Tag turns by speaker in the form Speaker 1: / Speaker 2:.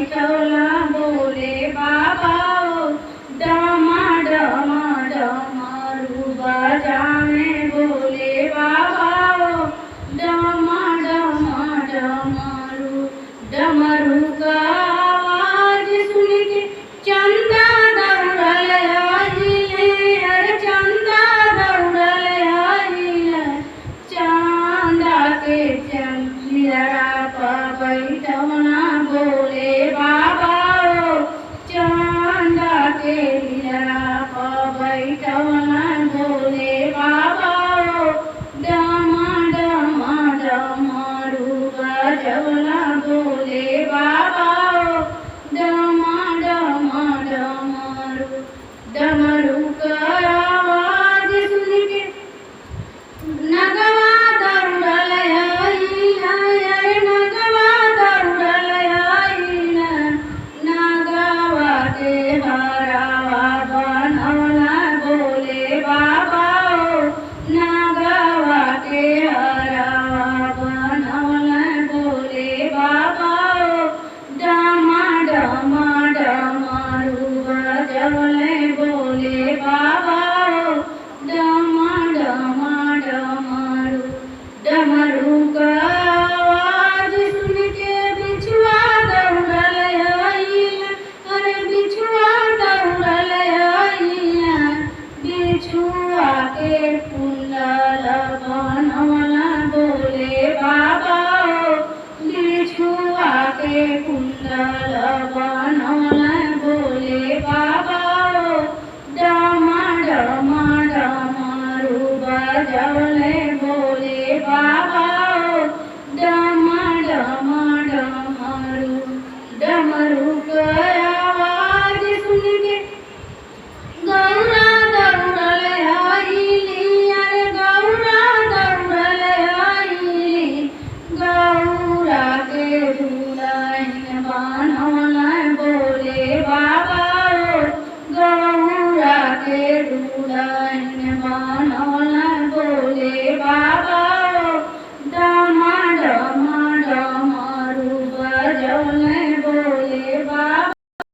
Speaker 1: बैठवला बोले बाबा ओ डमा डमा डमरू बजाने बोले बाबा ओ डमा डमा डमरू डमरू का आवाज सुन के चंदा दौड़ल आइले अरे चंदा दौड़ल आइले चांदा के चंदिरा पर बैठवना बोले बाबा ओ चांदा के लीला पर बैठवना बोले बाबा ओ डमा डमा डमरू बजवला बोले बाबा ओ डमा डमा डमरू डमरू का आवाज सुन के नगवा दौड़ल आइला अरे नगवा दौड़ल आइला नगवा के हरावा बनवला बोले बाबा ओ नगवा के हरावा बनवला बोले बाबा ओ डमा डमा डमरू बजवले बोले बाबा ओ डमा डमा डमरू डमरू का आवाज सुन के बिछुआ दौड़ल आइला अरे बिछुआ दौड़ल आइला बिछुआ के कुंडल बनवला बोले बाबा ओ बिछुआ के कुंडल बनवला बोले बाबा ओ डमा डमा डमरू बजवले बोले बाबा ओ डमा डमा डमरू डमरू का आवाज सुन के गौरा दौड़ल आइली अरे गौरा दौड़ल आइली गौरा के दुल्हन बन